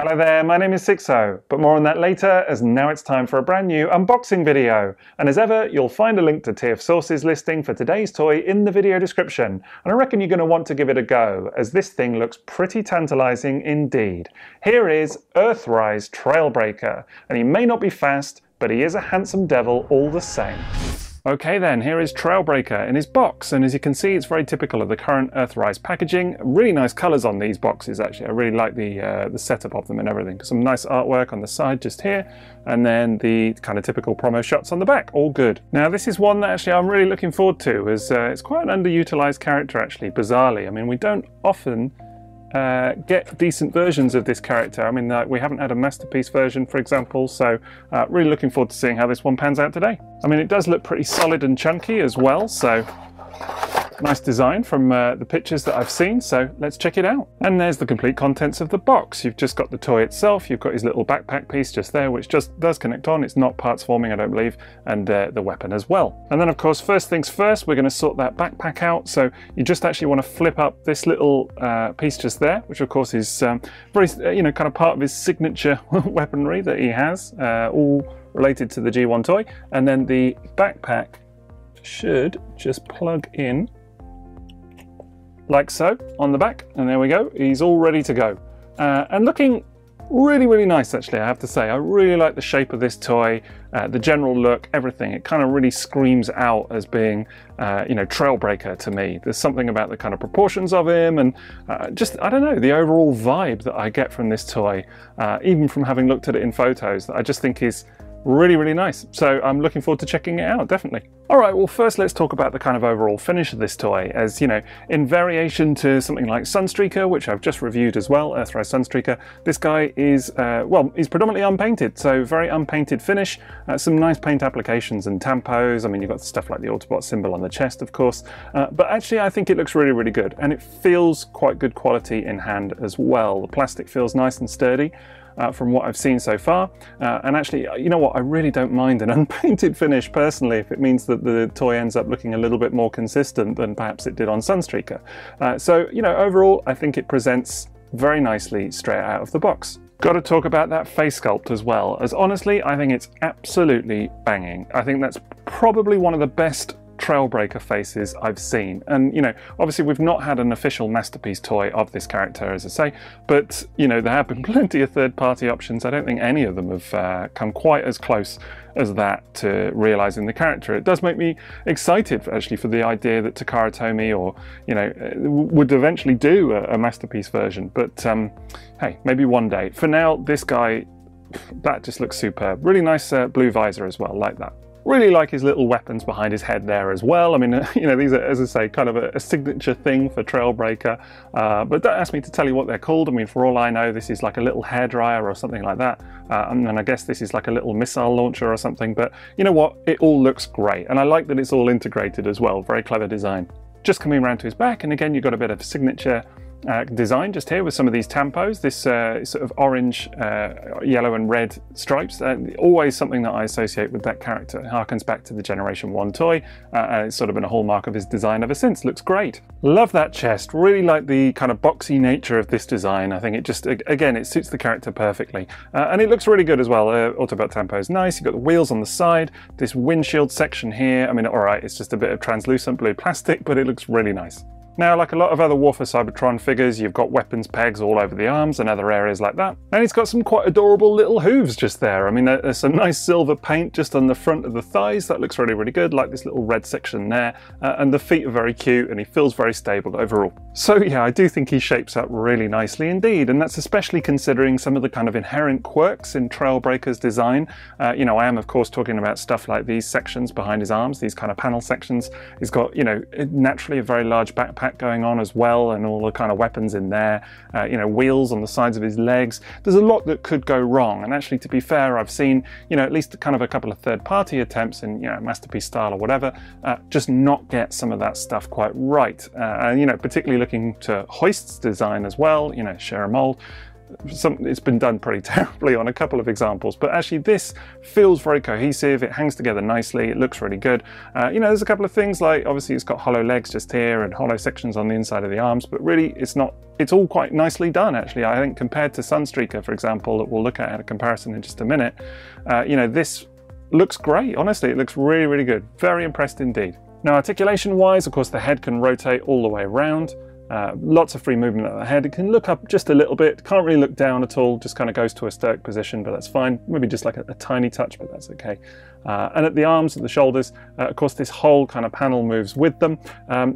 Hello there, my name is Sixo, but more on that later, as now it's time for a brand new unboxing video. And as ever, you'll find a link to TIFF sources listing for today's toy in the video description. And I reckon you're going to want to give it a go, as this thing looks pretty tantalizing indeed. Here is Earthrise Trailbreaker, and he may not be fast, but he is a handsome devil all the same. Okay then, here is Trailbreaker in his box, and as you can see it's very typical of the current Earthrise packaging. Really nice colours on these boxes actually. I really like the setup of them and everything. Some nice artwork on the side just here, and then the kind of typical promo shots on the back, all good. Now this is one that actually I'm really looking forward to, as it's quite an underutilised character actually, bizarrely. I mean, we don't often get decent versions of this character. I mean, we haven't had a Masterpiece version, for example, so really looking forward to seeing how this one pans out today. I mean, it does look pretty solid and chunky as well, so nice design from the pictures that I've seen, so let's check it out. And there's the complete contents of the box. You've just got the toy itself, you've got his little backpack piece just there, which just does connect on. It's not parts forming, I don't believe, and the weapon as well. And then, of course, first things first, we're going to sort that backpack out. So you just actually want to flip up this little piece just there, which of course is very, kind of part of his signature weaponry that he has, all related to the G1 toy. And then the backpack should just plug in like so on the back, and there we go. He's all ready to go, and looking really nice actually, I have to say. I really like the shape of this toy, the general look, everything. It kind of really screams out as being Trailbreaker to me. There's something about the kind of proportions of him, and just, I don't know, the overall vibe that I get from this toy, even from having looked at it in photos, that I just think is really nice. So I'm looking forward to checking it out, definitely. Alright, well first let's talk about the kind of overall finish of this toy. As you know, in variation to something like Sunstreaker, which I've just reviewed as well, Earthrise Sunstreaker, this guy is, well, he's predominantly unpainted, so very unpainted finish, some nice paint applications and tampos. I mean, you've got stuff like the Autobot symbol on the chest, of course, but actually I think it looks really good, and it feels quite good quality in hand as well. The plastic feels nice and sturdy, from what I've seen so far, and actually, you know what, I really don't mind an unpainted finish personally if it means that the toy ends up looking a little bit more consistent than perhaps it did on Sunstreaker. So, overall I think it presents very nicely straight out of the box. Got to talk about that face sculpt as well, as honestly I think it's absolutely banging. I think that's probably one of the best Trailbreaker faces I've seen, and obviously we've not had an official Masterpiece toy of this character, as I say, but there have been plenty of third-party options. I don't think any of them have come quite as close as that to realizing the character. It does make me excited actually for the idea that Takara Tomy would eventually do a Masterpiece version, but hey, maybe one day. For now, this guy, that just looks superb. Really nice blue visor as well, like that. Really like his little weapons behind his head there as well. I mean, these are, as I say, kind of a signature thing for Trailbreaker, but don't ask me to tell you what they're called. I mean, for all I know, this is like a little hairdryer or something like that, and I guess this is like a little missile launcher or something, but you know what, it all looks great, and I like that it's all integrated as well. Very clever design. Just coming around to his back, and again you've got a bit of signature design just here with some of these tampos, this sort of orange, yellow and red stripes, always something that I associate with that character. It harkens back to the Generation 1 toy, and it's sort of been a hallmark of his design ever since. Looks great. Love that chest, really like the kind of boxy nature of this design. I think it just, again, it suits the character perfectly, and it looks really good as well. Autobot Tempo is nice. You've got the wheels on the side, this windshield section here. I mean, alright, it's just a bit of translucent blue plastic, but it looks really nice. Now, like a lot of other War for Cybertron figures, you've got weapons pegs all over the arms and other areas like that. And he's got some quite adorable little hooves just there. I mean, there's some nice silver paint just on the front of the thighs. That looks really good, like this little red section there. And the feet are very cute, and he feels very stable overall. So yeah, I do think he shapes up really nicely indeed. And that's especially considering some of the kind of inherent quirks in Trailbreaker's design. I am of course talking about stuff like these sections behind his arms, these kind of panel sections. He's got, naturally a very large backpack going on as well, and all the kind of weapons in there, wheels on the sides of his legs. There's a lot that could go wrong, and actually, to be fair, I've seen at least kind of a couple of third-party attempts in Masterpiece style or whatever, just not get some of that stuff quite right, and particularly looking to Hoist's design as well, share a mold. it's been done pretty terribly on a couple of examples, but actually this feels very cohesive. It hangs together nicely. It looks really good. You know, there's a couple of things like, obviously it's got hollow legs just here and hollow sections on the inside of the arms, but really it's all quite nicely done, actually. I think compared to Sunstreaker, for example, that we'll look at a comparison in just a minute, you know, this looks great. Honestly, it looks really, really good. Very impressed indeed. Now, articulation wise, of course, the head can rotate all the way around. Lots of free movement at the head. It can look up just a little bit, can't really look down at all, just kind of goes to a stoic position, but that's fine. Maybe just like a tiny touch, but that's okay. And at the arms and the shoulders, of course, this whole kind of panel moves with them.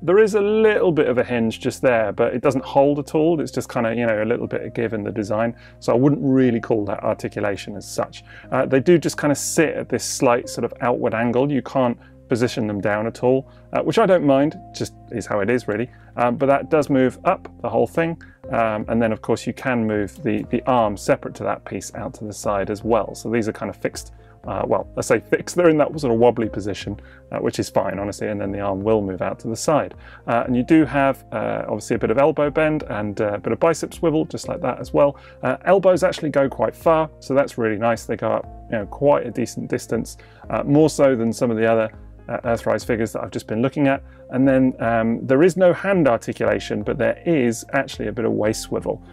There is a little bit of a hinge just there, but it doesn't hold at all. It's just kind of, you know, a little bit of give in the design. So I wouldn't really call that articulation as such. They do just kind of sit at this slight sort of outward angle. You can't position them down at all, which I don't mind, just is how it is really. But that does move up the whole thing. And then of course you can move the arm separate to that piece out to the side as well. So these are kind of fixed, well, I say fixed, they're in that sort of wobbly position, which is fine, honestly, and then the arm will move out to the side. And you do have obviously a bit of elbow bend and a bit of bicep swivel, just like that as well. Elbows actually go quite far, so that's really nice. They go up, you know, quite a decent distance, more so than some of the other Earthrise figures that I've just been looking at. And then there is no hand articulation, but there is actually a bit of waist swivel,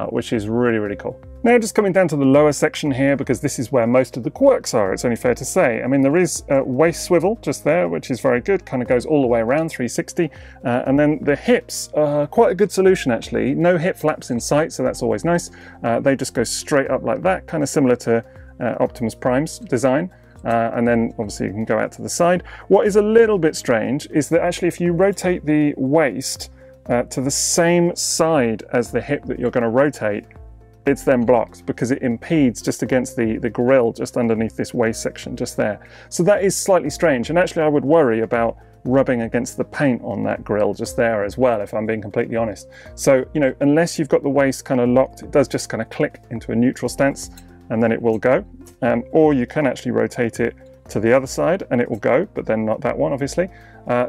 which is really, really cool. Now, just coming down to the lower section here, because this is where most of the quirks are, it's only fair to say. I mean, there is waist swivel just there, which is very good, kind of goes all the way around 360. And then the hips are quite a good solution, actually. No hip flaps in sight, so that's always nice. They just go straight up like that, kind of similar to Optimus Prime's design. And then obviously you can go out to the side. What is a little bit strange is that actually if you rotate the waist to the same side as the hip that you're going to rotate, it's then blocked because it impedes just against the grill just underneath this waist section just there. So that is slightly strange, and actually I would worry about rubbing against the paint on that grill just there as well, if I'm being completely honest. So, you know, unless you've got the waist kind of locked, it does just kind of click into a neutral stance and then it will go. Or you can actually rotate it to the other side and it will go, but then not that one, obviously.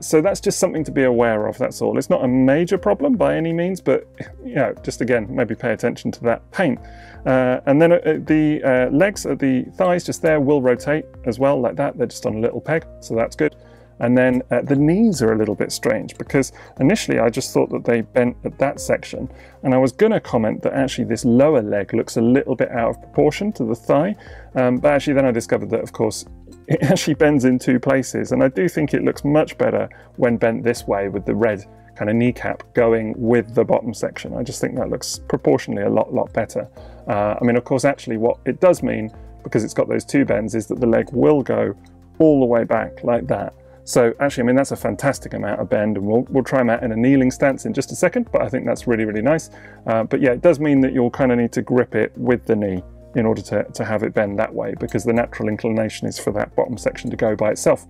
So that's just something to be aware of, that's all. It's not a major problem by any means, but you know, just again, maybe pay attention to that paint. And then the legs at the thighs just there will rotate as well, like that. They're just on a little peg, so that's good. And then the knees are a little bit strange because initially I just thought that they bent at that section, and I was going to comment that actually this lower leg looks a little bit out of proportion to the thigh, but actually then I discovered that of course it actually bends in two places, and I do think it looks much better when bent this way with the red kind of kneecap going with the bottom section. I just think that looks proportionally a lot better. I mean, of course, actually what it does mean, because it's got those two bends, is that the leg will go all the way back like that. So actually, I mean, that's a fantastic amount of bend, and we'll try them out in a kneeling stance in just a second, but I think that's really, really nice. But yeah, it does mean that you'll kind of need to grip it with the knee in order to have it bend that way, because the natural inclination is for that bottom section to go by itself.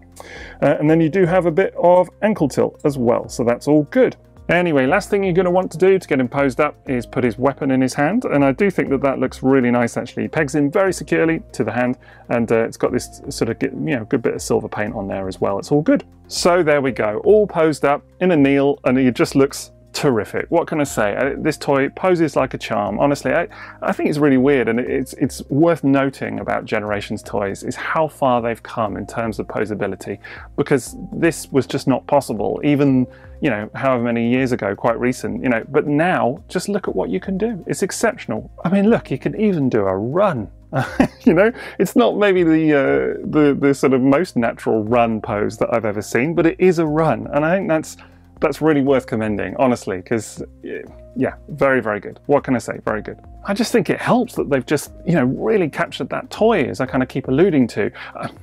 And then you do have a bit of ankle tilt as well, so that's all good. Anyway, last thing you're going to want to do to get him posed up is put his weapon in his hand, and I do think that that looks really nice actually. He pegs in very securely to the hand, and it's got this sort of, you know, good bit of silver paint on there as well. It's all good. So there we go, all posed up in a kneel, and he just looks terrific. What can I say? This toy poses like a charm. Honestly, I think it's really weird, and it's worth noting about Generations toys is how far they've come in terms of posability, because this was just not possible even, you know, however many years ago, quite recent, you know, but now just look at what you can do. It's exceptional. I mean, look, you can even do a run. You know, it's not maybe the sort of most natural run pose that I've ever seen, but it is a run, and I think that's really worth commending, honestly, because yeah, very, very good. What can I say? Very good. I just think it helps that they've just, you know, really captured that toy, as I kind of keep alluding to.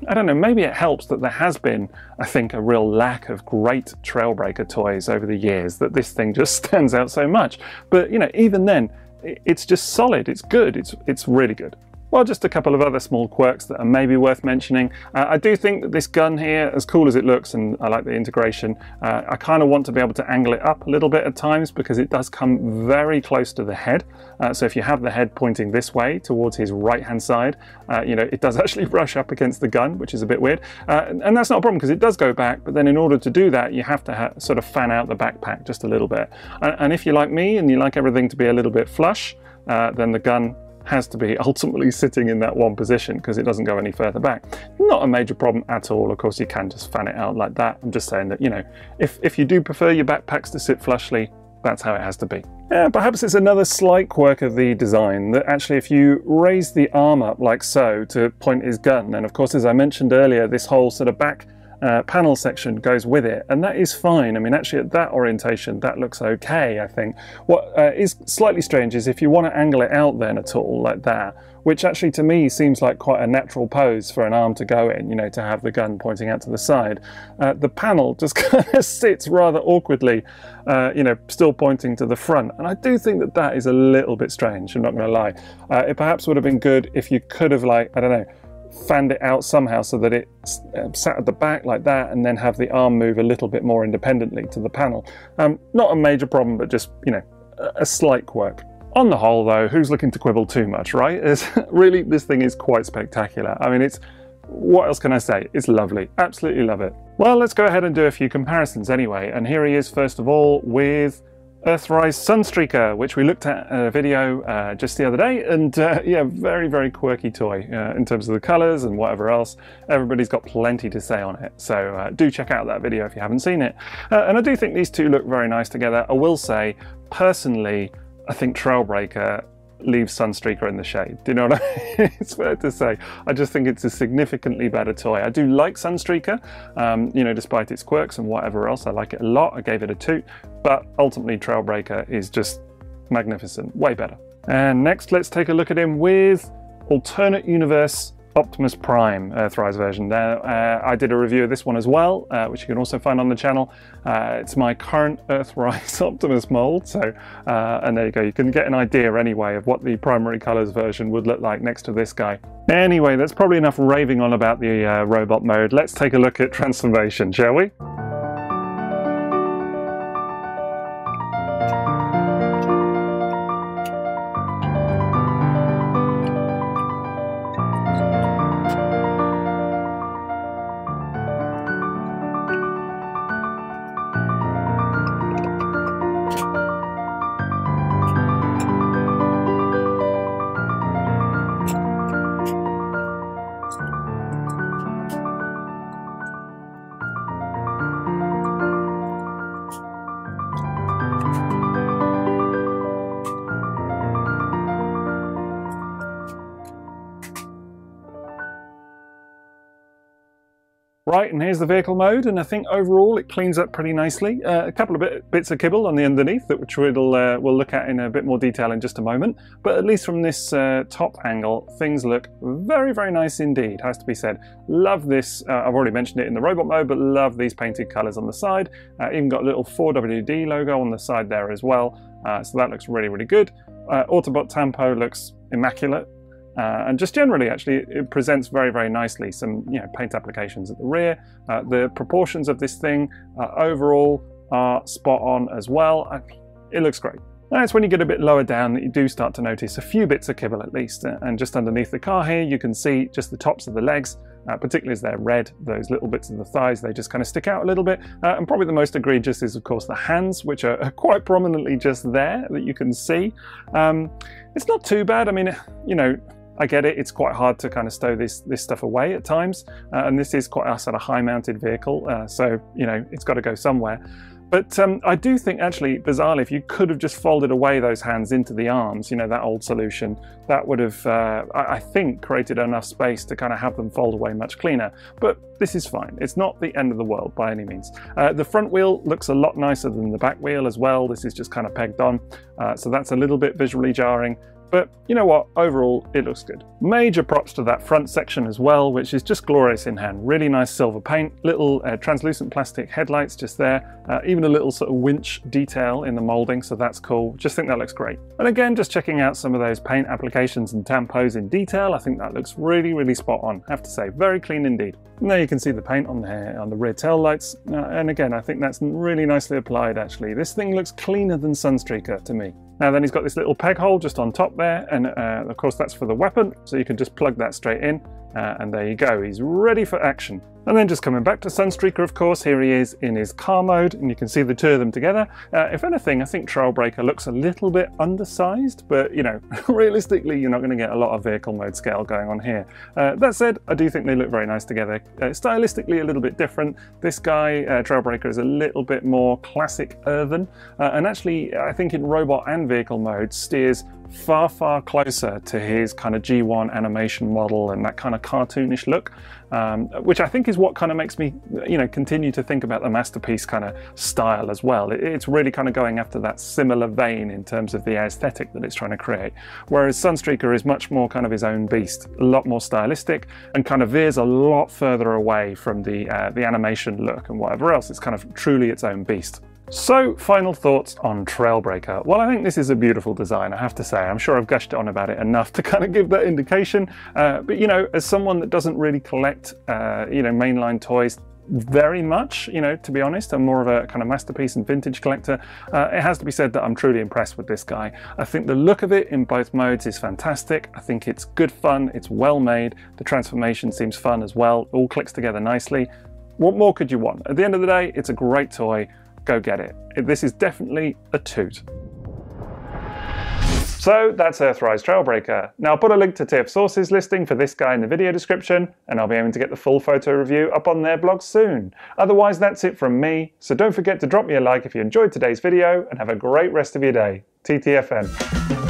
I don't know, maybe it helps that there has been, I think, a real lack of great Trailbreaker toys over the years, that this thing just stands out so much. But, you know, even then, it's just solid, it's good, it's really good. Well, just a couple of other small quirks that are maybe worth mentioning. I do think that this gun here, as cool as it looks, and I like the integration, I kind of want to be able to angle it up a little bit at times, because it does come very close to the head. So if you have the head pointing this way towards his right-hand side, you know, it does actually brush up against the gun, which is a bit weird. And that's not a problem, because it does go back, but then in order to do that, you have to sort of fan out the backpack just a little bit. And if you're like me and you like everything to be a little bit flush, then the gun has to be ultimately sitting in that one position because it doesn't go any further back. Not a major problem at all. Of course, you can just fan it out like that. I'm just saying that, you know, if you do prefer your backpacks to sit flushly, that's how it has to be. Perhaps it's another slight quirk of the design that actually if you raise the arm up like so to point his gun, and of course, as I mentioned earlier, this whole sort of back panel section goes with it, and that is fine. I mean, actually at that orientation, that looks okay, I think. What is slightly strange is if you want to angle it out then at all like that, which actually to me seems like quite a natural pose for an arm to go in, you know, to have the gun pointing out to the side. The panel just kind of sits rather awkwardly, you know, still pointing to the front. And I do think that that is a little bit strange, I'm not going to lie. It perhaps would have been good if you could have, like, I don't know, fanned it out somehow so that it sat at the back like that, and then have the arm move a little bit more independently to the panel. Not a major problem, but just, you know, a slight quirk. On the whole though, who's looking to quibble too much, right? Really, this thing is quite spectacular. I mean, what else can I say? It's lovely, absolutely love it. Well, let's go ahead and do a few comparisons anyway, and here he is first of all with Earthrise Sunstreaker, which we looked at in a video just the other day, and yeah, very, very quirky toy in terms of the colours and whatever else. Everybody's got plenty to say on it, so do check out that video if you haven't seen it. And I do think these two look very nice together. I will say, personally, I think Trailbreaker leaves Sunstreaker in the shade. Do you know what I mean? It's fair to say. I just think it's a significantly better toy. I do like Sunstreaker, you know, despite its quirks and whatever else. I like it a lot. I gave it a 2, but ultimately Trailbreaker is just magnificent, way better. And next, let's take a look at him with Alternate Universe Optimus Prime Earthrise version. Now, I did a review of this one as well, which you can also find on the channel. It's my current Earthrise Optimus mold, so and there you go. You can get an idea anyway of what the primary colors version would look like next to this guy. Anyway, that's probably enough raving on about the robot mode. Let's take a look at transformation, shall we? Right, and here's the vehicle mode, and I think overall it cleans up pretty nicely. A couple of bits of kibble on the underneath, which we'll look at in a bit more detail in just a moment. But at least from this top angle, things look very, very nice indeed, has to be said. Love this, I've already mentioned it in the robot mode, but love these painted colours on the side. Even got a little 4WD logo on the side there as well, so that looks really, really good. Autobot Tempo looks immaculate. And just generally, actually, it presents very, very nicely. Some, you know, paint applications at the rear. The proportions of this thing overall are spot on as well. It looks great. Now it's when you get a bit lower down that you do start to notice a few bits of kibble at least. And just underneath the car here, you can see just the tops of the legs, particularly as they're red, those little bits of the thighs, they just kind of stick out a little bit. And probably the most egregious is, of course, the hands, which are quite prominently just there that you can see. It's not too bad. I mean, you know, I get it, it's quite hard to kind of stow this stuff away at times, and this is quite a sort of high-mounted vehicle, so, you know, it's got to go somewhere. But I do think, actually, bizarrely, if you could have just folded away those hands into the arms, you know, that old solution, that would have, I think, created enough space to kind of have them fold away much cleaner. But this is fine. It's not the end of the world by any means. The front wheel looks a lot nicer than the back wheel as well. This is just kind of pegged on, so that's a little bit visually jarring. But you know what, overall it looks good. Major props to that front section as well, which is just glorious in hand. Really nice silver paint, little translucent plastic headlights just there, even a little sort of winch detail in the molding, so that's cool. Just think that looks great. And again, just checking out some of those paint applications and tampos in detail, I think that looks really, really spot on, I have to say. Very clean indeed. And there you can see the paint on the rear tail lights, and again, I think that's really nicely applied actually. This thing looks cleaner than Sunstreaker to me. Now then, he's got this little peg hole just on top there, and of course that's for the weapon, so you can just plug that straight in, and there you go, he's ready for action. And then just coming back to Sunstreaker, of course, here he is in his car mode, and you can see the two of them together. If anything, I think Trailbreaker looks a little bit undersized, but you know, realistically, you're not going to get a lot of vehicle mode scale going on here. That said, I do think they look very nice together. Stylistically, a little bit different. This guy, Trailbreaker, is a little bit more classic earthen, and actually, I think in robot and vehicle mode steers far closer to his kind of G1 animation model and that kind of cartoonish look, which I think is what kind of makes me, you know, continue to think about the Masterpiece kind of style as well. It's really kind of going after that similar vein in terms of the aesthetic that it's trying to create, whereas Sunstreaker is much more kind of his own beast, a lot more stylistic, and kind of veers a lot further away from the animation look and whatever else. It's kind of truly its own beast. So, final thoughts on Trailbreaker. Well, I think this is a beautiful design, I have to say. I'm sure I've gushed on about it enough to kind of give that indication. But, you know, as someone that doesn't really collect, you know, mainline toys very much, you know, to be honest, I'm more of a kind of Masterpiece and vintage collector. It has to be said that I'm truly impressed with this guy. I think the look of it in both modes is fantastic. I think it's good fun, it's well made, the transformation seems fun as well, all clicks together nicely. What more could you want? At the end of the day, it's a great toy. Go get it. This is definitely a toot. So that's Earthrise Trailbreaker. Now I'll put a link to TIFF sources listing for this guy in the video description, and I'll be aiming to get the full photo review up on their blog soon. Otherwise, that's it from me, so don't forget to drop me a like if you enjoyed today's video, and have a great rest of your day. TTFN.